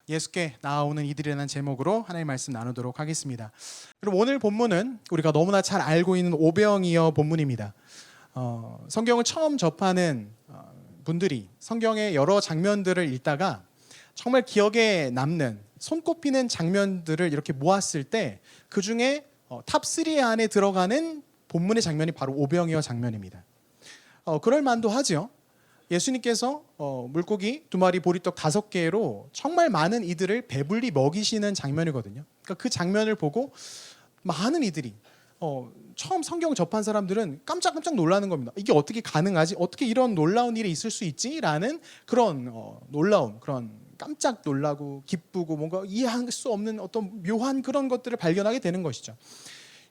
예수께 나아오는 이들이라는 제목으로 하나님의 말씀 나누도록 하겠습니다. 그럼 오늘 본문은 우리가 너무나 잘 알고 있는 오병이어 본문입니다. 성경을 처음 접하는 분들이 성경의 여러 장면들을 읽다가 정말 기억에 남는 손꼽히는 장면들을 이렇게 모았을 때 그 중에 탑3 안에 들어가는 본문의 장면이 바로 오병이어 장면입니다. 그럴 만도 하죠. 예수님께서 물고기 2마리 보리떡 5개로 정말 많은 이들을 배불리 먹이시는 장면이거든요. 그러니까 그 장면을 보고 많은 이들이 처음 성경 접한 사람들은 깜짝깜짝 놀라는 겁니다. 이게 어떻게 가능하지? 어떻게 이런 놀라운 일이 있을 수 있지? 라는 그런 놀라움, 그런 깜짝 놀라고 기쁘고 뭔가 이해할 수 없는 어떤 묘한 그런 것들을 발견하게 되는 것이죠.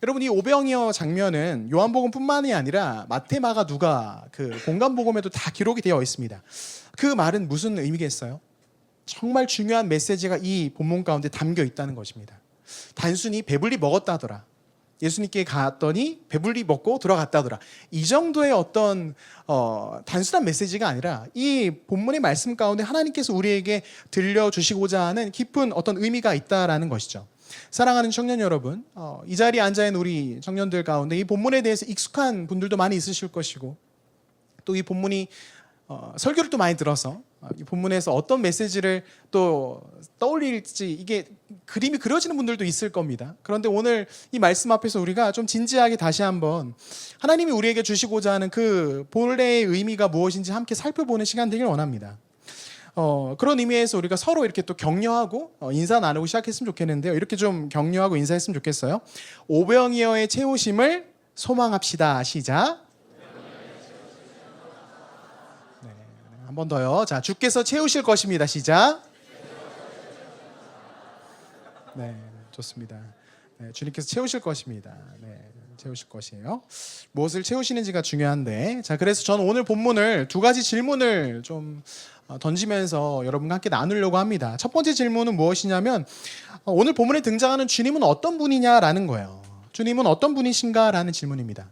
여러분, 이 오병이어 장면은 요한복음뿐만이 아니라 마태, 마가, 누가 그 공간복음에도 다 기록이 되어 있습니다. 그 말은 무슨 의미겠어요? 정말 중요한 메시지가 이 본문 가운데 담겨 있다는 것입니다. 단순히 배불리 먹었다더라, 예수님께 갔더니 배불리 먹고 들어갔다더라, 이 정도의 어떤 단순한 메시지가 아니라 이 본문의 말씀 가운데 하나님께서 우리에게 들려주시고자 하는 깊은 어떤 의미가 있다라는 것이죠. 사랑하는 청년 여러분, 이 자리에 앉아있는 우리 청년들 가운데 이 본문에 대해서 익숙한 분들도 많이 있으실 것이고, 또 이 본문이 설교를 또 많이 들어서 이 본문에서 어떤 메시지를 또 떠올릴지 이게 그림이 그려지는 분들도 있을 겁니다. 그런데 오늘 이 말씀 앞에서 우리가 좀 진지하게 다시 한번 하나님이 우리에게 주시고자 하는 그 본래의 의미가 무엇인지 함께 살펴보는 시간 되길 원합니다. 그런 의미에서 우리가 서로 이렇게 또 격려하고 인사 나누고 시작했으면 좋겠는데요. 이렇게 좀 격려하고 인사했으면 좋겠어요. 오병이어의 채우심을 소망합시다. 시작. 네, 한 번 더요. 자, 주께서 채우실 것입니다. 시작. 네, 좋습니다. 네, 주님께서 채우실 것입니다. 네, 채우실 것이에요. 무엇을 채우시는지가 중요한데, 자, 그래서 저는 오늘 본문을 2가지 질문을 좀 던지면서 여러분과 함께 나누려고 합니다. 첫 번째 질문은 무엇이냐면, 오늘 본문에 등장하는 주님은 어떤 분이냐라는 거예요. 주님은 어떤 분이신가라는 질문입니다.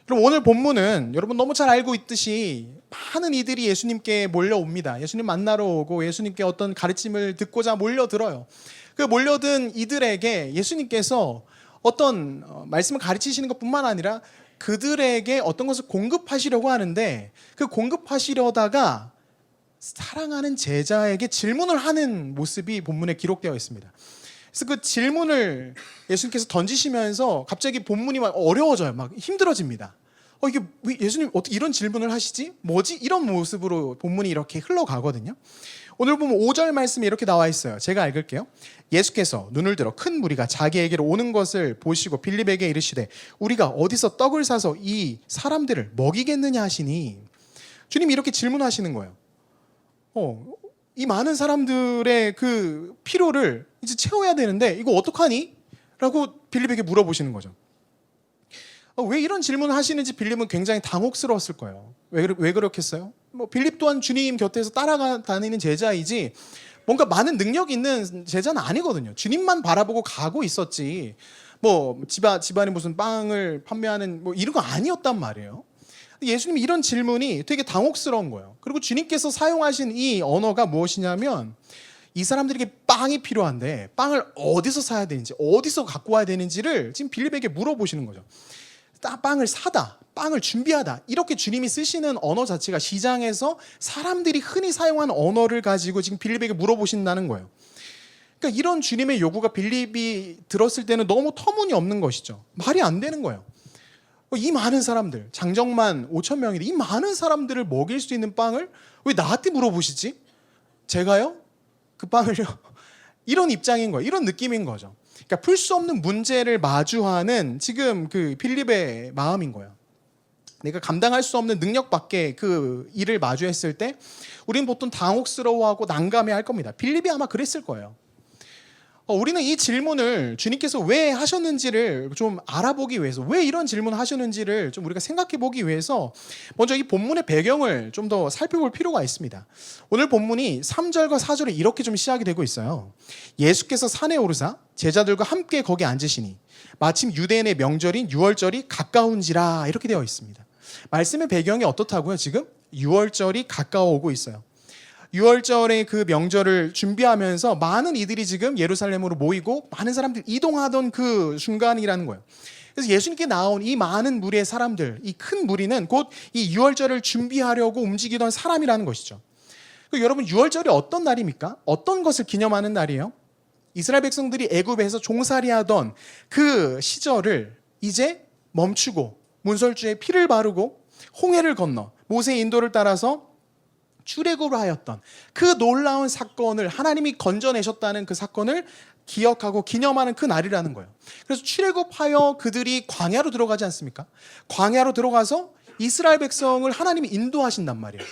그럼 오늘 본문은 여러분 너무 잘 알고 있듯이 많은 이들이 예수님께 몰려옵니다. 예수님 만나러 오고 예수님께 어떤 가르침을 듣고자 몰려들어요. 그 몰려든 이들에게 예수님께서 어떤 말씀을 가르치시는 것뿐만 아니라 그들에게 어떤 것을 공급하시려고 하는데, 그 공급하시려다가 사랑하는 제자에게 질문을 하는 모습이 본문에 기록되어 있습니다. 그래서 그 질문을 예수님께서 던지시면서 갑자기 본문이 막 어려워져요. 막 힘들어집니다. 이게 왜 예수님 어떻게 이런 질문을 하시지? 뭐지? 이런 모습으로 본문이 이렇게 흘러가거든요. 오늘 보면 5절 말씀에 이렇게 나와 있어요. 제가 읽을게요. 예수께서 눈을 들어 큰 무리가 자기에게로 오는 것을 보시고 빌립에게 이르시되 우리가 어디서 떡을 사서 이 사람들을 먹이겠느냐 하시니, 주님이 이렇게 질문하시는 거예요. 이 많은 사람들의 그 필요를 이제 채워야 되는데 이거 어떡하니? 라고 빌립에게 물어보시는 거죠. 왜 이런 질문을 하시는지 빌립은 굉장히 당혹스러웠을 거예요. 왜 그렇겠어요? 빌립 또한 주님 곁에서 따라다니는 제자이지 뭔가 많은 능력 있는 제자는 아니거든요. 주님만 바라보고 가고 있었지 집안에 무슨 빵을 판매하는 이런 거 아니었단 말이에요. 예수님이 이런 질문이 되게 당혹스러운 거예요. 그리고 주님께서 사용하신 이 언어가 무엇이냐면, 이 사람들에게 빵이 필요한데 빵을 어디서 사야 되는지, 어디서 갖고 와야 되는지를 지금 빌립에게 물어보시는 거죠. 빵을 사다, 빵을 준비하다, 이렇게 주님이 쓰시는 언어 자체가 시장에서 사람들이 흔히 사용하는 언어를 가지고 지금 빌립에게 물어보신다는 거예요. 그러니까 이런 주님의 요구가 빌립이 들었을 때는 너무 터무니없는 것이죠. 말이 안 되는 거예요. 이 많은 사람들, 장정만 5,000명인데 이 많은 사람들을 먹일 수 있는 빵을 왜 나한테 물어보시지? 제가요? 그 빵을요? 이런 입장인 거예요. 이런 느낌인 거죠. 그러니까 풀 수 없는 문제를 마주하는 지금 그 빌립의 마음인 거예요. 내가 감당할 수 없는 능력 밖의 그 일을 마주했을 때 우리는 보통 당혹스러워하고 난감해할 겁니다. 빌립이 아마 그랬을 거예요. 우리는 이 질문을 주님께서 왜 하셨는지를 좀 알아보기 위해서, 왜 이런 질문을 하셨는지를 좀 우리가 생각해 보기 위해서 먼저 이 본문의 배경을 좀 더 살펴볼 필요가 있습니다. 오늘 본문이 3절과 4절에 이렇게 좀 시작이 되고 있어요. 예수께서 산에 오르사 제자들과 함께 거기 앉으시니 마침 유대인의 명절인 유월절이 가까운지라, 이렇게 되어 있습니다. 말씀의 배경이 어떻다고요? 지금 유월절이 가까워오고 있어요. 유월절의 그 명절을 준비하면서 많은 이들이 지금 예루살렘으로 모이고 많은 사람들이 이동하던 그 순간이라는 거예요. 그래서 예수님께 나온 이 많은 무리의 사람들, 이 큰 무리는 곧 이 유월절을 준비하려고 움직이던 사람이라는 것이죠. 여러분, 유월절이 어떤 날입니까? 어떤 것을 기념하는 날이에요? 이스라엘 백성들이 애굽에서 종살이하던 그 시절을 이제 멈추고 문설주에 피를 바르고 홍해를 건너 모세의 인도를 따라서 출애굽을 하였던 그 놀라운 사건을, 하나님이 건져내셨다는 그 사건을 기억하고 기념하는 그 날이라는 거예요. 그래서 출애굽하여 그들이 광야로 들어가지 않습니까? 광야로 들어가서 이스라엘 백성을 하나님이 인도하신단 말이에요.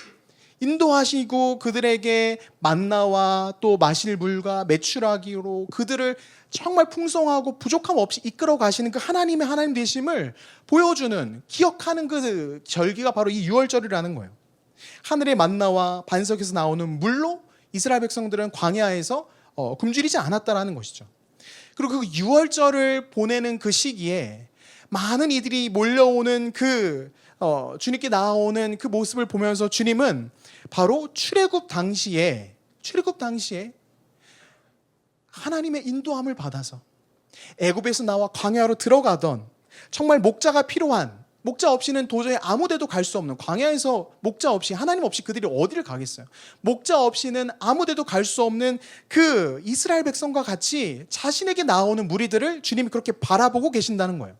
인도하시고 그들에게 만나와 또 마실 물과 메추라기로 그들을 정말 풍성하고 부족함 없이 이끌어 가시는 그 하나님의 하나님 되심을 보여주는, 기억하는 그 절기가 바로 이 유월절이라는 거예요. 하늘의 만나와 반석에서 나오는 물로 이스라엘 백성들은 광야에서 굶주리지 않았다라는 것이죠. 그리고 그 유월절을 보내는 그 시기에 많은 이들이 몰려오는 주님께 나오는 그 모습을 보면서 주님은 바로 출애굽 당시에 하나님의 인도함을 받아서 애굽에서 나와 광야로 들어가던, 정말 목자가 필요한, 목자 없이는 도저히 아무 데도 갈 수 없는, 광야에서 목자 없이, 하나님 없이 그들이 어디를 가겠어요? 목자 없이는 아무 데도 갈 수 없는 그 이스라엘 백성과 같이 자신에게 나오는 무리들을 주님이 그렇게 바라보고 계신다는 거예요.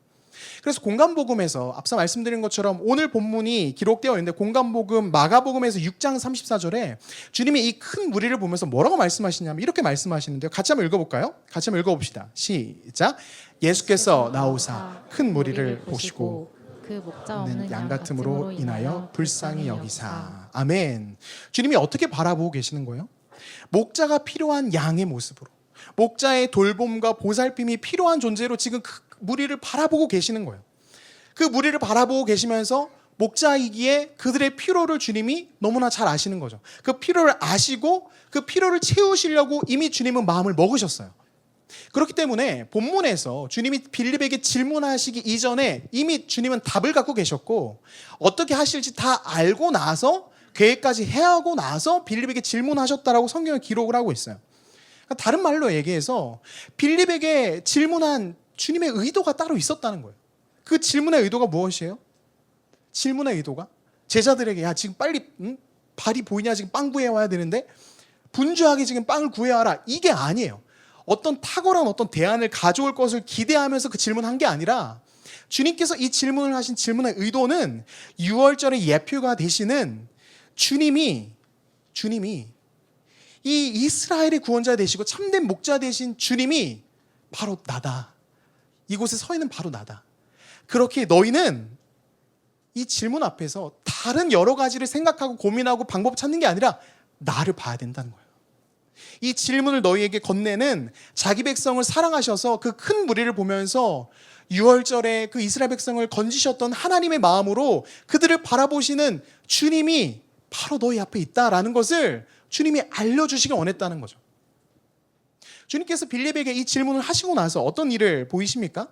그래서 공간복음에서 앞서 말씀드린 것처럼 오늘 본문이 기록되어 있는데, 공간복음 마가복음에서 6장 34절에 주님이 이 큰 무리를 보면서 뭐라고 말씀하시냐면 이렇게 말씀하시는데요. 같이 한번 읽어볼까요? 같이 한번 읽어봅시다. 시작. 예수께서 나오사 큰 무리를 보시고 그 목자 없는 양 같음으로 인하여 불쌍히 여기사. 아멘. 주님이 어떻게 바라보고 계시는 거예요? 목자가 필요한 양의 모습으로, 목자의 돌봄과 보살핌이 필요한 존재로 지금 그 무리를 바라보고 계시는 거예요. 그 무리를 바라보고 계시면서 목자이기에 그들의 필요를 주님이 너무나 잘 아시는 거죠. 그 필요를 아시고 그 필요를 채우시려고 이미 주님은 마음을 먹으셨어요. 그렇기 때문에 본문에서 주님이 빌립에게 질문하시기 이전에 이미 주님은 답을 갖고 계셨고, 어떻게 하실지 다 알고 나서, 계획까지 해하고 나서 빌립에게 질문하셨다라고 성경은 기록을 하고 있어요. 다른 말로 얘기해서 빌립에게 질문한 주님의 의도가 따로 있었다는 거예요. 그 질문의 의도가 무엇이에요? 질문의 의도가 제자들에게, 야 지금 빨리 발이 보이냐, 지금 빵 구해와야 되는데 분주하게 지금 빵을 구해와라, 이게 아니에요. 어떤 탁월한 어떤 대안을 가져올 것을 기대하면서 그 질문한 게 아니라, 주님께서 이 질문을 하신 질문의 의도는 유월절의 예표가 되시는 주님이 이 이스라엘의 구원자 되시고 참된 목자 되신 주님이 바로 나다, 이곳에 서 있는 바로 나다. 그렇게 너희는 이 질문 앞에서 다른 여러 가지를 생각하고 고민하고 방법 찾는 게 아니라 나를 봐야 된다는 거예요. 이 질문을 너희에게 건네는 자기 백성을 사랑하셔서 그 큰 무리를 보면서 유월절에 그 이스라엘 백성을 건지셨던 하나님의 마음으로 그들을 바라보시는 주님이 바로 너희 앞에 있다라는 것을 주님이 알려주시기 원했다는 거죠. 주님께서 빌립에게 이 질문을 하시고 나서 어떤 일을 보이십니까?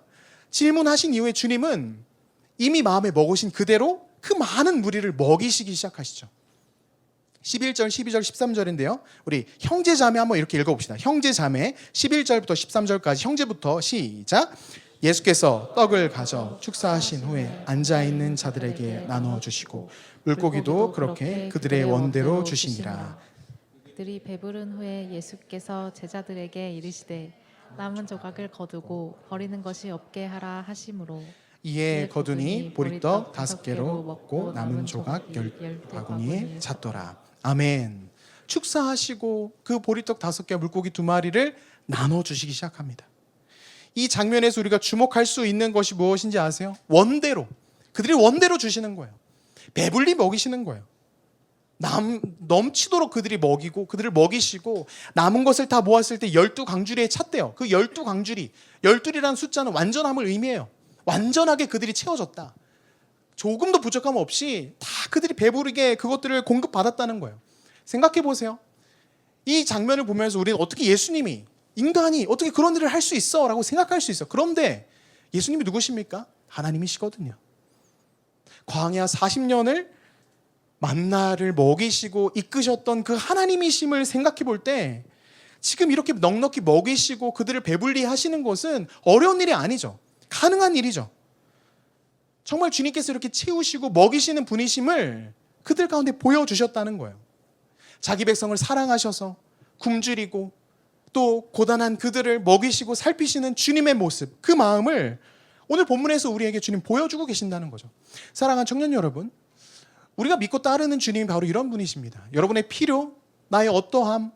질문하신 이후에 주님은 이미 마음에 먹으신 그대로 그 많은 무리를 먹이시기 시작하시죠. 11절, 12절, 13절인데요. 우리 형제 자매 한번 이렇게 읽어봅시다. 형제 자매 11절부터 13절까지 형제부터 시작. 예수께서 떡을 가져 축사하신 후에 앉아있는 자들에게 나눠주시고 물고기도 그렇게 그들의 원대로 주시니라. 그들이 배부른 후에 예수께서 제자들에게 이르시되 남은 조각을 거두고 버리는 것이 없게 하라 하심으로 이에 거두니 보리떡 5개로 먹고 남은 조각 10바구니에 찼더라. 아멘. 축사하시고 그 보리떡 5개, 물고기 2마리를 나눠주시기 시작합니다. 이 장면에서 우리가 주목할 수 있는 것이 무엇인지 아세요? 원대로, 그들이 원대로 주시는 거예요. 배불리 먹이시는 거예요. 넘치도록 그들이 먹이고 그들을 먹이시고 남은 것을 다 모았을 때 12강주리에 찼대요. 그 12강주리, 12이라는 숫자는 완전함을 의미해요. 완전하게 그들이 채워졌다. 조금도 부족함 없이 다 그들이 배부르게 그것들을 공급받았다는 거예요. 생각해 보세요. 이 장면을 보면서 우리는 어떻게 예수님이, 인간이 어떻게 그런 일을 할 수 있어? 라고 생각할 수 있어. 그런데 예수님이 누구십니까? 하나님이시거든요. 광야 40년을 만나를 먹이시고 이끄셨던 그 하나님이심을 생각해 볼 때 지금 이렇게 넉넉히 먹이시고 그들을 배불리 하시는 것은 어려운 일이 아니죠. 가능한 일이죠. 정말 주님께서 이렇게 채우시고 먹이시는 분이심을 그들 가운데 보여주셨다는 거예요. 자기 백성을 사랑하셔서 굶주리고 또 고단한 그들을 먹이시고 살피시는 주님의 모습, 그 마음을 오늘 본문에서 우리에게 주님 보여주고 계신다는 거죠. 사랑하는 청년 여러분, 우리가 믿고 따르는 주님이 바로 이런 분이십니다. 여러분의 필요, 나의 어떠함,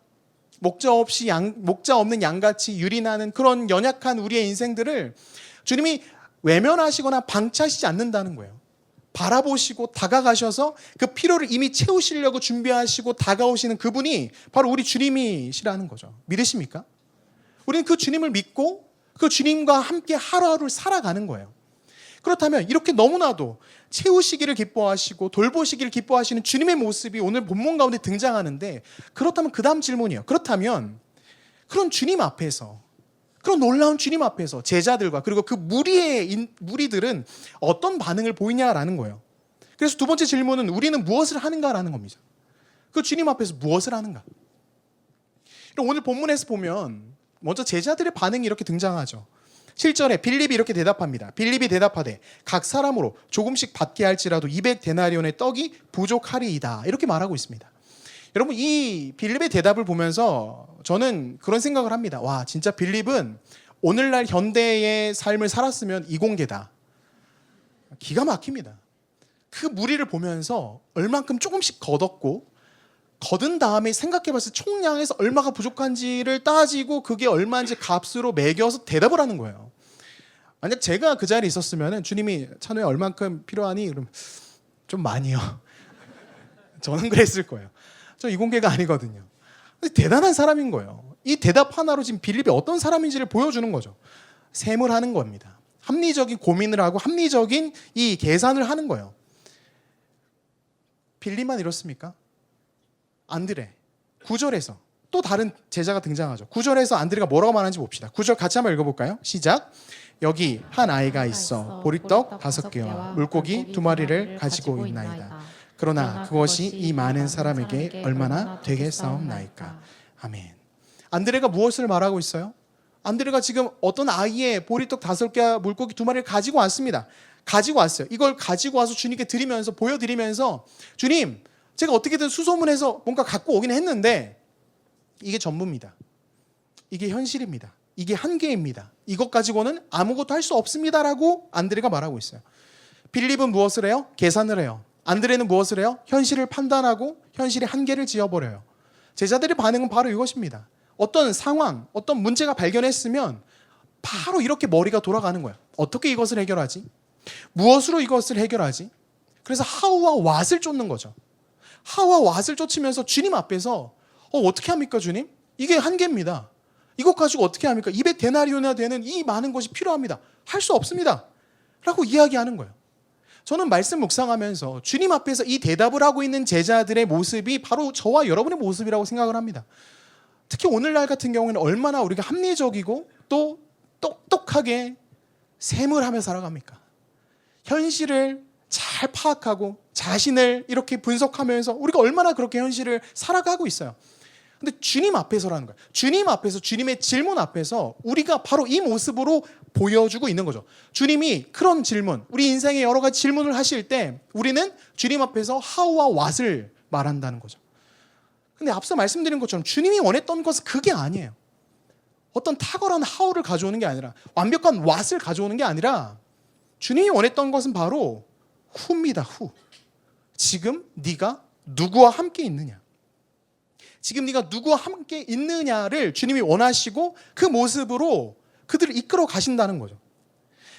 목자 없는 양같이 유린하는 그런 연약한 우리의 인생들을 주님이 외면하시거나 방치하시지 않는다는 거예요. 바라보시고 다가가셔서 그 필요를 이미 채우시려고 준비하시고 다가오시는 그분이 바로 우리 주님이시라는 거죠. 믿으십니까? 우리는 그 주님을 믿고 그 주님과 함께 하루하루를 살아가는 거예요. 그렇다면 이렇게 너무나도 채우시기를 기뻐하시고 돌보시기를 기뻐하시는 주님의 모습이 오늘 본문 가운데 등장하는데, 그렇다면 그 다음 질문이에요. 그렇다면 그런 주님 앞에서, 그런 놀라운 주님 앞에서 제자들과 그리고 그 무리들은 어떤 반응을 보이냐라는 거예요. 그래서 두 번째 질문은 우리는 무엇을 하는가라는 겁니다. 그 주님 앞에서 무엇을 하는가? 오늘 본문에서 보면 먼저 제자들의 반응이 이렇게 등장하죠. 7절에 빌립이 이렇게 대답합니다. 빌립이 대답하되 각 사람으로 조금씩 받게 할지라도 200데나리온의 떡이 부족하리이다. 이렇게 말하고 있습니다. 여러분, 이 빌립의 대답을 보면서 저는 그런 생각을 합니다. 와, 진짜 빌립은 오늘날 현대의 삶을 살았으면 이공계다. 기가 막힙니다. 그 무리를 보면서 얼만큼 조금씩 거둔 다음에 생각해봤을 때 총량에서 얼마가 부족한지를 따지고 그게 얼마인지 값으로 매겨서 대답을 하는 거예요. 만약 제가 그 자리에 있었으면 주님이 찬우야 얼만큼 필요하니? 그럼 좀 많이요. 저는 그랬을 거예요. 저 이공계가 아니거든요. 대단한 사람인 거예요. 이 대답 하나로 지금 빌립이 어떤 사람인지를 보여주는 거죠. 셈을 하는 겁니다. 합리적인 고민을 하고 합리적인 이 계산을 하는 거예요. 빌립만 이렇습니까? 안드레 9절에서 또 다른 제자가 등장하죠. 9절에서 안드레가 뭐라고 말하는지 봅시다. 9절 같이 한번 읽어볼까요? 시작. 여기 한 아이가 있어 보리떡 5개와 물고기 2마리를 가지고 있나이다. 그러나 그것이 이 많은 사람에게 얼마나 되겠사옵나이까. 아멘. 안드레가 무엇을 말하고 있어요? 안드레가 지금 어떤 아이의 보리떡 5개와 물고기 2마리를 가지고 왔습니다. 가지고 왔어요. 이걸 가지고 와서 주님께 드리면서 보여드리면서 주님, 제가 어떻게든 수소문해서 뭔가 갖고 오긴 했는데 이게 전부입니다. 이게 현실입니다. 이게 한계입니다. 이것 가지고는 아무것도 할 수 없습니다라고 안드레가 말하고 있어요. 빌립은 무엇을 해요? 계산을 해요. 안드레는 무엇을 해요? 현실을 판단하고 현실의 한계를 지어버려요. 제자들의 반응은 바로 이것입니다. 어떤 상황, 어떤 문제가 발견했으면 바로 이렇게 머리가 돌아가는 거예요. 어떻게 이것을 해결하지? 무엇으로 이것을 해결하지? 그래서 하우와 왓을 쫓는 거죠. 하와 왓을 쫓으면서 주님 앞에서 어떻게 합니까 주님? 이게 한계입니다. 이것 가지고 어떻게 합니까? 200데나리온이나 되는 이 많은 것이 필요합니다. 할 수 없습니다. 라고 이야기하는 거예요. 저는 말씀 묵상하면서 주님 앞에서 이 대답을 하고 있는 제자들의 모습이 바로 저와 여러분의 모습이라고 생각을 합니다. 특히 오늘날 같은 경우에는 얼마나 우리가 합리적이고 또 똑똑하게 셈을 하며 살아갑니까? 현실을 잘 파악하고 자신을 이렇게 분석하면서 우리가 얼마나 그렇게 현실을 살아가고 있어요. 근데 주님 앞에서라는 거예요. 주님 앞에서, 주님의 질문 앞에서 우리가 바로 이 모습으로 보여주고 있는 거죠. 주님이 그런 질문, 우리 인생의 여러 가지 질문을 하실 때 우리는 주님 앞에서 how와 what을 말한다는 거죠. 근데 앞서 말씀드린 것처럼 주님이 원했던 것은 그게 아니에요. 어떤 탁월한 how를 가져오는 게 아니라, 완벽한 what을 가져오는 게 아니라, 주님이 원했던 것은 바로 who입니다. who. 지금 네가 누구와 함께 있느냐, 지금 네가 누구와 함께 있느냐를 주님이 원하시고 그 모습으로 그들을 이끌어 가신다는 거죠.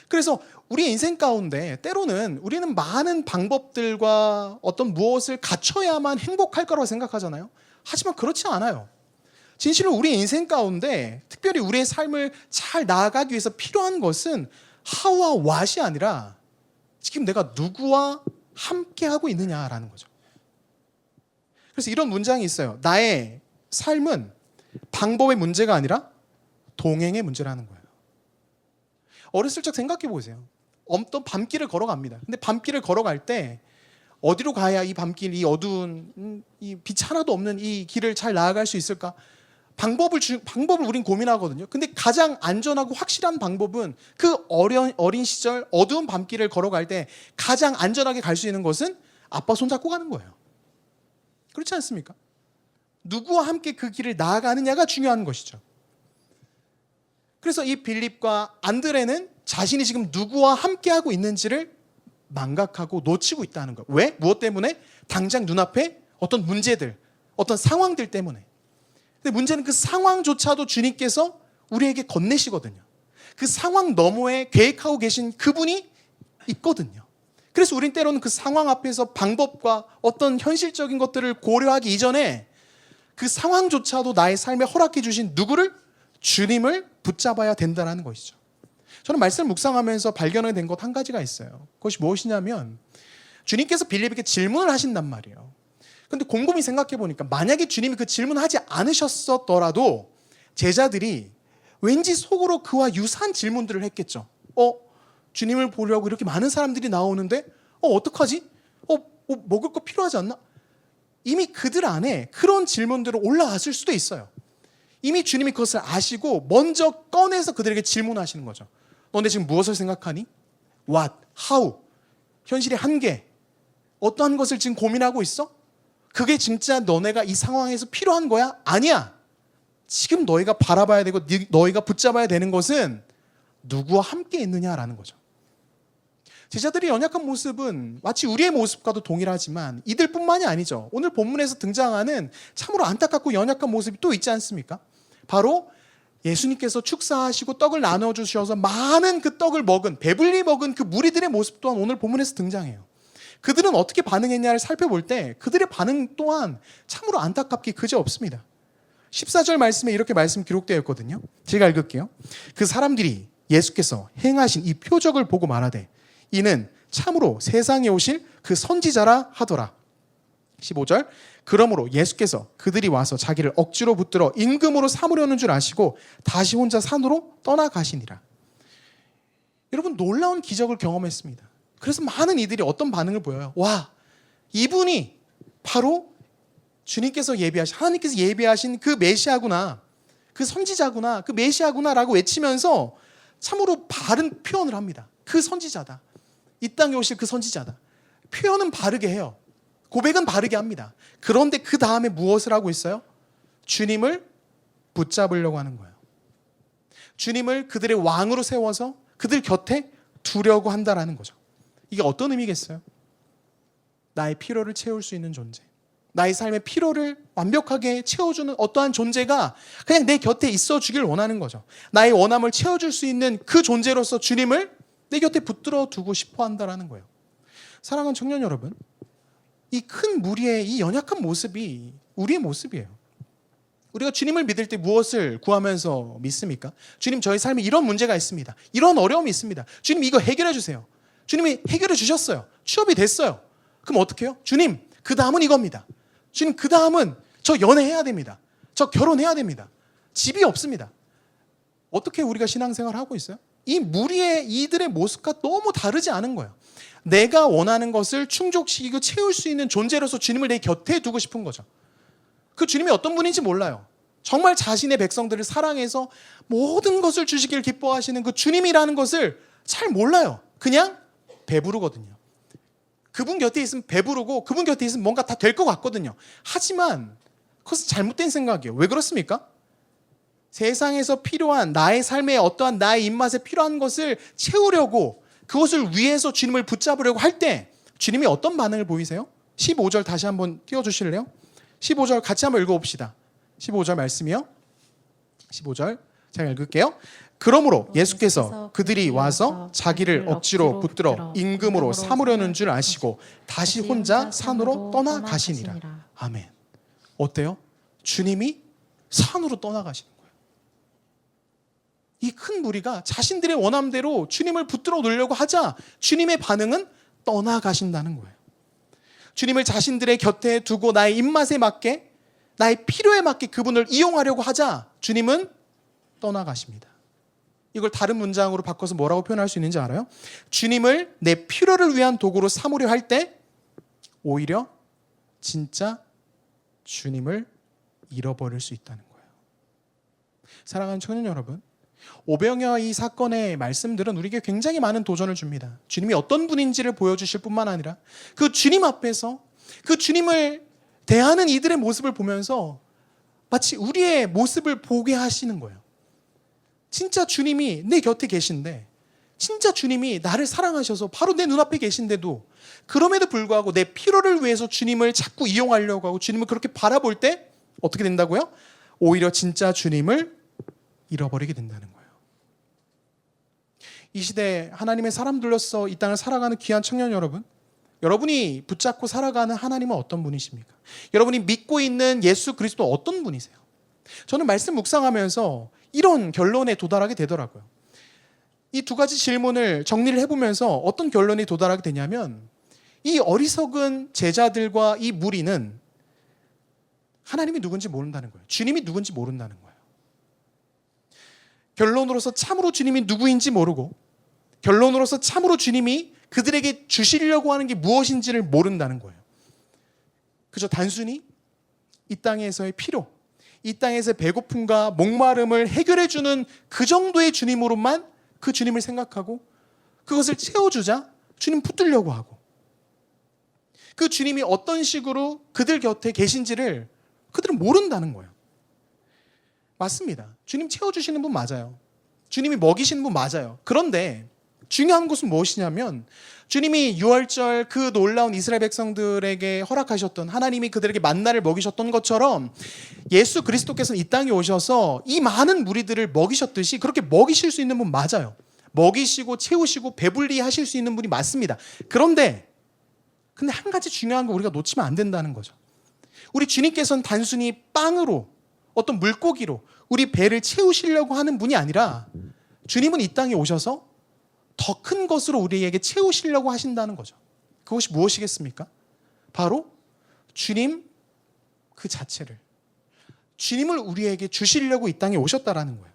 그래서 우리의 인생 가운데 때로는 우리는 많은 방법들과 어떤 무엇을 갖춰야만 행복할 거라고 생각하잖아요. 하지만 그렇지 않아요. 진실로 우리의 인생 가운데 특별히 우리의 삶을 잘 나아가기 위해서 필요한 것은 how와 what이 아니라 지금 내가 누구와 함께 하고 있느냐라는 거죠. 그래서 이런 문장이 있어요. 나의 삶은 방법의 문제가 아니라 동행의 문제라는 거예요. 어렸을 적 생각해 보세요. 어떤 밤길을 걸어갑니다. 근데 밤길을 걸어갈 때 어디로 가야 이 밤길, 이 어두운 이 빛 하나도 없는 이 길을 잘 나아갈 수 있을까? 방법을 우린 고민하거든요. 근데 가장 안전하고 확실한 방법은 그 어린 시절 어두운 밤길을 걸어갈 때 가장 안전하게 갈 수 있는 것은 아빠 손잡고 가는 거예요. 그렇지 않습니까? 누구와 함께 그 길을 나아가느냐가 중요한 것이죠. 그래서 이 빌립과 안드레는 자신이 지금 누구와 함께하고 있는지를 망각하고 놓치고 있다는 거예요. 왜? 무엇 때문에? 당장 눈앞에 어떤 문제들, 어떤 상황들 때문에. 근데 문제는 그 상황조차도 주님께서 우리에게 건네시거든요. 그 상황 너머에 계획하고 계신 그분이 있거든요. 그래서 우린 때로는 그 상황 앞에서 방법과 어떤 현실적인 것들을 고려하기 이전에 그 상황조차도 나의 삶에 허락해 주신 누구를? 주님을 붙잡아야 된다는 것이죠. 저는 말씀을 묵상하면서 발견하게 된 것 한 가지가 있어요. 그것이 무엇이냐면 주님께서 빌립에게 질문을 하신단 말이에요. 근데 곰곰이 생각해 보니까 만약에 주님이 그 질문을 하지 않으셨더라도 제자들이 왠지 속으로 그와 유사한 질문들을 했겠죠. 주님을 보려고 이렇게 많은 사람들이 나오는데 어떡하지? 먹을 거 필요하지 않나? 이미 그들 안에 그런 질문들이 올라왔을 수도 있어요. 이미 주님이 그것을 아시고 먼저 꺼내서 그들에게 질문하시는 거죠. 너네 지금 무엇을 생각하니? What? How? 현실의 한계. 어떠한 것을 지금 고민하고 있어? 그게 진짜 너네가 이 상황에서 필요한 거야? 아니야. 지금 너희가 바라봐야 되고 너희가 붙잡아야 되는 것은 누구와 함께 있느냐라는 거죠. 제자들의 연약한 모습은 마치 우리의 모습과도 동일하지만 이들뿐만이 아니죠. 오늘 본문에서 등장하는 참으로 안타깝고 연약한 모습이 또 있지 않습니까? 바로 예수님께서 축사하시고 떡을 나눠주셔서 많은 그 떡을 먹은, 배불리 먹은 그 무리들의 모습 또한 오늘 본문에서 등장해요. 그들은 어떻게 반응했냐를 살펴볼 때 그들의 반응 또한 참으로 안타깝게 그지없습니다. 14절 말씀에 이렇게 말씀 기록되어 있거든요. 제가 읽을게요. 그 사람들이 예수께서 행하신 이 표적을 보고 말하되 이는 참으로 세상에 오실 그 선지자라 하더라. 15절 그러므로 예수께서 그들이 와서 자기를 억지로 붙들어 임금으로 삼으려는 줄 아시고 다시 혼자 산으로 떠나가시니라. 여러분 놀라운 기적을 경험했습니다. 그래서 많은 이들이 어떤 반응을 보여요? 와, 이분이 바로 주님께서 하나님께서 예비하신 그 메시아구나, 그 선지자구나, 그 메시아구나라고 외치면서 참으로 바른 표현을 합니다. 그 선지자다. 이 땅에 오실 그 선지자다. 표현은 바르게 해요. 고백은 바르게 합니다. 그런데 그 다음에 무엇을 하고 있어요? 주님을 붙잡으려고 하는 거예요. 주님을 그들의 왕으로 세워서 그들 곁에 두려고 한다라는 거죠. 이게 어떤 의미겠어요? 나의 필요를 채울 수 있는 존재, 나의 삶의 필요를 완벽하게 채워주는 어떠한 존재가 그냥 내 곁에 있어 주길 원하는 거죠. 나의 원함을 채워줄 수 있는 그 존재로서 주님을 내 곁에 붙들어 두고 싶어 한다는 거예요. 사랑하는 청년 여러분, 이 큰 무리의 이 연약한 모습이 우리의 모습이에요. 우리가 주님을 믿을 때 무엇을 구하면서 믿습니까? 주님, 저희 삶에 이런 문제가 있습니다. 이런 어려움이 있습니다. 주님, 이거 해결해 주세요. 주님이 해결해 주셨어요. 취업이 됐어요. 그럼 어떻게 해요? 주님, 그 다음은 이겁니다. 주님, 그 다음은 저 연애해야 됩니다. 저 결혼해야 됩니다. 집이 없습니다. 어떻게 우리가 신앙생활을 하고 있어요? 이 무리의 이들의 모습과 너무 다르지 않은 거예요. 내가 원하는 것을 충족시키고 채울 수 있는 존재로서 주님을 내 곁에 두고 싶은 거죠. 그 주님이 어떤 분인지 몰라요. 정말 자신의 백성들을 사랑해서 모든 것을 주시길 기뻐하시는 그 주님이라는 것을 잘 몰라요. 그냥 배부르거든요. 그분 곁에 있으면 배부르고 그분 곁에 있으면 뭔가 다 될 것 같거든요. 하지만 그것은 잘못된 생각이에요. 왜 그렇습니까? 세상에서 필요한 나의 삶에 어떠한 나의 입맛에 필요한 것을 채우려고 그것을 위해서 주님을 붙잡으려고 할 때 주님이 어떤 반응을 보이세요? 15절 다시 한번 띄워주실래요? 15절 같이 한번 읽어봅시다. 15절 말씀이요. 15절 제가 읽을게요. 그러므로 예수께서 그들이 와서 자기를 억지로 붙들어 임금으로 삼으려는 줄 아시고 다시 혼자 산으로 떠나가시니라. 아멘. 어때요? 주님이 산으로 떠나가시는 거예요. 이 큰 무리가 자신들의 원함대로 주님을 붙들어 놓으려고 하자 주님의 반응은 떠나가신다는 거예요. 주님을 자신들의 곁에 두고 나의 입맛에 맞게 나의 필요에 맞게 그분을 이용하려고 하자 주님은 떠나가십니다. 이걸 다른 문장으로 바꿔서 뭐라고 표현할 수 있는지 알아요? 주님을 내 필요를 위한 도구로 삼으려 할 때 오히려 진짜 주님을 잃어버릴 수 있다는 거예요. 사랑하는 청년 여러분, 오병이어 이 사건의 말씀들은 우리에게 굉장히 많은 도전을 줍니다. 주님이 어떤 분인지를 보여주실 뿐만 아니라 그 주님 앞에서 그 주님을 대하는 이들의 모습을 보면서 마치 우리의 모습을 보게 하시는 거예요. 진짜 주님이 내 곁에 계신데, 진짜 주님이 나를 사랑하셔서 바로 내 눈앞에 계신데도 그럼에도 불구하고 내 필요를 위해서 주님을 자꾸 이용하려고 하고 주님을 그렇게 바라볼 때 어떻게 된다고요? 오히려 진짜 주님을 잃어버리게 된다는 거예요. 이 시대 하나님의 사람들로서 이 땅을 살아가는 귀한 청년 여러분, 여러분이 붙잡고 살아가는 하나님은 어떤 분이십니까? 여러분이 믿고 있는 예수 그리스도 어떤 분이세요? 저는 말씀 묵상하면서 이런 결론에 도달하게 되더라고요. 이 두 가지 질문을 정리를 해보면서 어떤 결론에 도달하게 되냐면, 이 어리석은 제자들과 이 무리는 하나님이 누군지 모른다는 거예요. 주님이 누군지 모른다는 거예요. 결론으로서 참으로 주님이 누구인지 모르고, 결론으로서 참으로 주님이 그들에게 주시려고 하는 게 무엇인지를 모른다는 거예요. 그저 단순히 이 땅에서의 필요, 이 땅에서의 배고픔과 목마름을 해결해주는 그 정도의 주님으로만 그 주님을 생각하고 그것을 채워주자 주님 붙들려고 하고, 그 주님이 어떤 식으로 그들 곁에 계신지를 그들은 모른다는 거예요. 맞습니다. 주님 채워주시는 분 맞아요. 주님이 먹이시는 분 맞아요. 그런데 중요한 것은 무엇이냐면, 주님이 유월절 그 놀라운 이스라엘 백성들에게 허락하셨던, 하나님이 그들에게 만나를 먹이셨던 것처럼 예수 그리스도께서는 이 땅에 오셔서 이 많은 무리들을 먹이셨듯이 그렇게 먹이실 수 있는 분 맞아요. 먹이시고 채우시고 배불리 하실 수 있는 분이 맞습니다. 근데 한 가지 중요한 거 우리가 놓치면 안 된다는 거죠. 우리 주님께서는 단순히 빵으로, 어떤 물고기로 우리 배를 채우시려고 하는 분이 아니라, 주님은 이 땅에 오셔서 더 큰 것으로 우리에게 채우시려고 하신다는 거죠. 그것이 무엇이겠습니까? 바로 주님 그 자체를, 주님을 우리에게 주시려고 이 땅에 오셨다라는 거예요.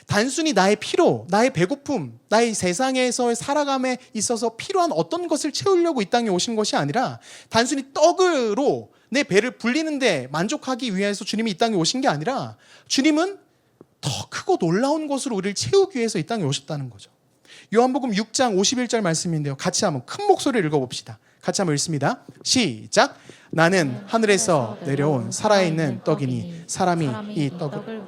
단순히 나의 피로, 나의 배고픔, 나의 세상에서 살아감에 있어서 필요한 어떤 것을 채우려고 이 땅에 오신 것이 아니라, 단순히 떡으로 내 배를 불리는데 만족하기 위해서 주님이 이 땅에 오신 게 아니라, 주님은 더 크고 놀라운 것으로 우리를 채우기 위해서 이 땅에 오셨다는 거죠. 요한복음 6장 51절 말씀인데요, 같이 한번 큰 목소리를 읽어봅시다. 같이 한번 읽습니다. 시작. 나는 하늘에서 내려온 살아있는 떡이니 사람이 이 떡을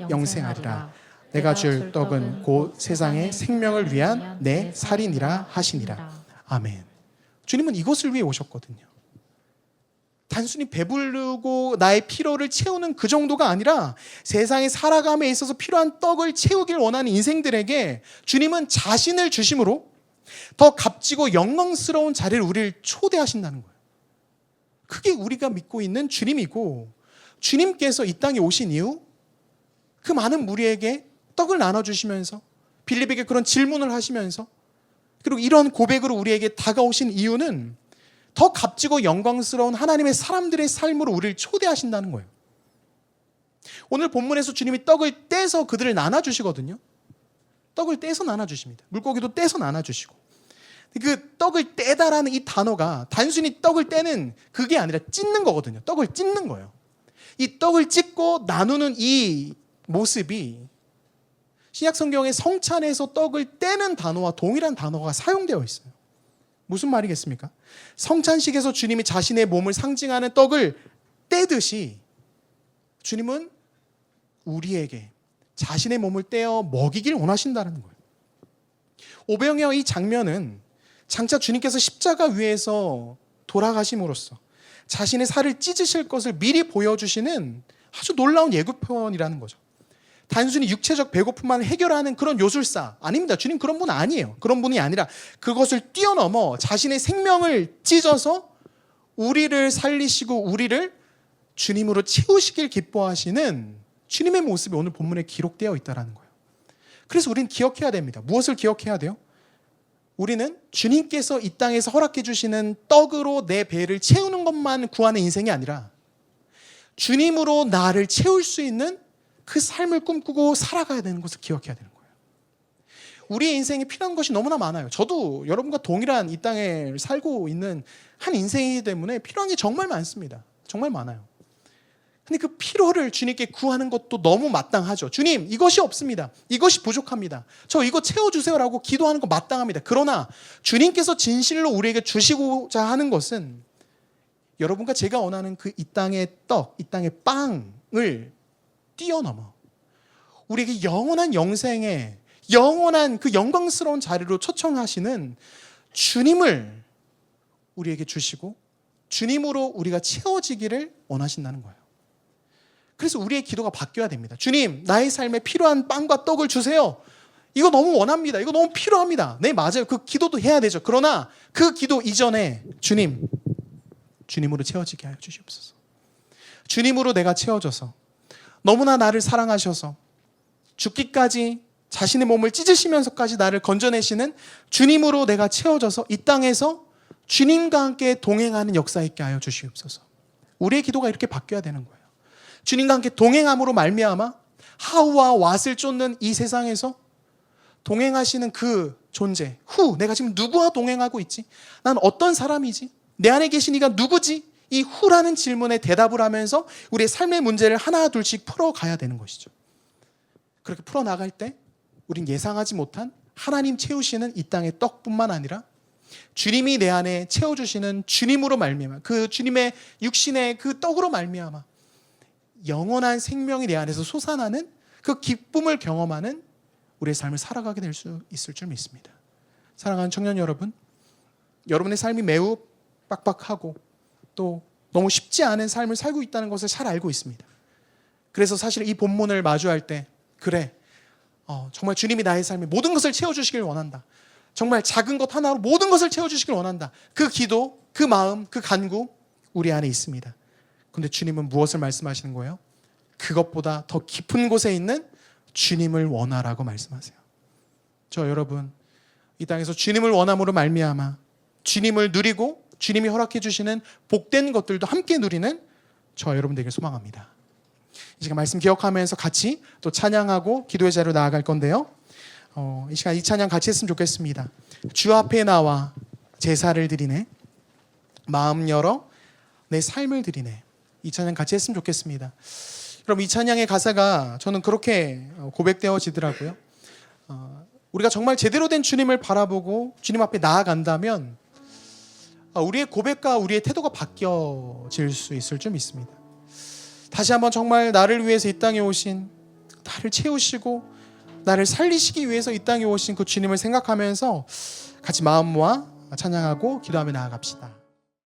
영생하리라. 내가 줄 떡은 곧 세상의 생명을 위한 내 살이니라 하시니라. 아멘. 주님은 이것을 위해 오셨거든요. 단순히 배부르고 나의 피로를 채우는 그 정도가 아니라, 세상에 살아감에 있어서 필요한 떡을 채우길 원하는 인생들에게 주님은 자신을 주심으로 더 값지고 영광스러운 자리를 우리를 초대하신다는 거예요. 그게 우리가 믿고 있는 주님이고, 주님께서 이 땅에 오신 이유, 그 많은 무리에게 떡을 나눠주시면서 빌립에게 그런 질문을 하시면서, 그리고 이런 고백으로 우리에게 다가오신 이유는 더 값지고 영광스러운 하나님의 사람들의 삶으로 우리를 초대하신다는 거예요. 오늘 본문에서 주님이 떡을 떼서 그들을 나눠주시거든요. 떡을 떼서 나눠주십니다. 물고기도 떼서 나눠주시고. 그 떡을 떼다라는 이 단어가 단순히 떡을 떼는 그게 아니라 찢는 거거든요. 떡을 찢는 거예요. 이 떡을 찢고 나누는 이 모습이 신약 성경의 성찬에서 떡을 떼는 단어와 동일한 단어가 사용되어 있어요. 무슨 말이겠습니까? 성찬식에서 주님이 자신의 몸을 상징하는 떡을 떼듯이 주님은 우리에게 자신의 몸을 떼어 먹이길 원하신다는 거예요. 오병이어 이 장면은 장차 주님께서 십자가 위에서 돌아가심으로써 자신의 살을 찢으실 것을 미리 보여주시는 아주 놀라운 예고편이라는 거죠. 단순히 육체적 배고픔만 해결하는 그런 요술사 아닙니다. 주님 그런 분 아니에요. 그런 분이 아니라 그것을 뛰어넘어 자신의 생명을 찢어서 우리를 살리시고 우리를 주님으로 채우시길 기뻐하시는 주님의 모습이 오늘 본문에 기록되어 있다는 거예요. 그래서 우리는 기억해야 됩니다. 무엇을 기억해야 돼요? 우리는 주님께서 이 땅에서 허락해 주시는 떡으로 내 배를 채우는 것만 구하는 인생이 아니라, 주님으로 나를 채울 수 있는 그 삶을 꿈꾸고 살아가야 되는 것을 기억해야 되는 거예요. 우리의 인생에 필요한 것이 너무나 많아요. 저도 여러분과 동일한 이 땅에 살고 있는 한 인생이기 때문에 필요한 게 정말 많습니다. 정말 많아요. 근데 그 필요를 주님께 구하는 것도 너무 마땅하죠. 주님, 이것이 없습니다. 이것이 부족합니다. 저 이거 채워주세요라고 기도하는 거 마땅합니다. 그러나 주님께서 진실로 우리에게 주시고자 하는 것은 여러분과 제가 원하는 그 이 땅의 떡, 이 땅의 빵을 뛰어넘어 우리에게 영원한 영생에 영원한 그 영광스러운 자리로 초청하시는 주님을 우리에게 주시고 주님으로 우리가 채워지기를 원하신다는 거예요. 그래서 우리의 기도가 바뀌어야 됩니다. 주님, 나의 삶에 필요한 빵과 떡을 주세요. 이거 너무 원합니다. 이거 너무 필요합니다. 네, 맞아요. 그 기도도 해야 되죠. 그러나 그 기도 이전에 주님으로 채워지게 하여 주시옵소서. 주님으로 내가 채워져서 너무나 나를 사랑하셔서 죽기까지 자신의 몸을 찢으시면서까지 나를 건져내시는 주님으로 내가 채워져서 이 땅에서 주님과 함께 동행하는 역사 있게 하여 주시옵소서. 우리의 기도가 이렇게 바뀌어야 되는 거예요. 주님과 함께 동행함으로 말미암아 하우와 왓을 쫓는 이 세상에서 동행하시는 그 존재, 내가 지금 누구와 동행하고 있지? 난 어떤 사람이지? 내 안에 계신 이가 누구지? 이 후라는 질문에 대답을 하면서 우리의 삶의 문제를 하나 둘씩 풀어가야 되는 것이죠. 그렇게 풀어나갈 때 우린 예상하지 못한 하나님 채우시는 이 땅의 떡뿐만 아니라 주님이 내 안에 채워주시는 주님으로 말미암아 그 주님의 육신의 그 떡으로 말미암아 영원한 생명이 내 안에서 솟아나는 그 기쁨을 경험하는 우리의 삶을 살아가게 될 수 있을 줄 믿습니다. 사랑하는 청년 여러분, 여러분의 삶이 매우 빡빡하고 또 너무 쉽지 않은 삶을 살고 있다는 것을 잘 알고 있습니다. 그래서 사실 이 본문을 마주할 때 정말 주님이 나의 삶에 모든 것을 채워주시길 원한다. 정말 작은 것 하나로 모든 것을 채워주시길 원한다. 그 기도, 그 마음, 그 간구 우리 안에 있습니다. 그런데 주님은 무엇을 말씀하시는 거예요? 그것보다 더 깊은 곳에 있는 주님을 원하라고 말씀하세요. 저 여러분, 이 땅에서 주님을 원함으로 말미암아 주님을 누리고 주님이 허락해 주시는 복된 것들도 함께 누리는 저 여러분 되길 소망합니다. 이 시간 말씀 기억하면서 같이 또 찬양하고 기도의 자리로 나아갈 건데요. 이 시간 이 찬양 같이 했으면 좋겠습니다. 주 앞에 나와 제사를 드리네, 마음 열어 내 삶을 드리네. 이 찬양 같이 했으면 좋겠습니다. 그럼 이 찬양의 가사가 저는 그렇게 고백되어지더라고요. 우리가 정말 제대로 된 주님을 바라보고 주님 앞에 나아간다면 우리의 고백과 우리의 태도가 바뀌어질 수 있을 줄 믿습니다. 다시 한번 정말 나를 위해서 이 땅에 오신, 나를 채우시고 나를 살리시기 위해서 이 땅에 오신 그 주님을 생각하면서 같이 마음 모아 찬양하고 기도하며 나아갑시다.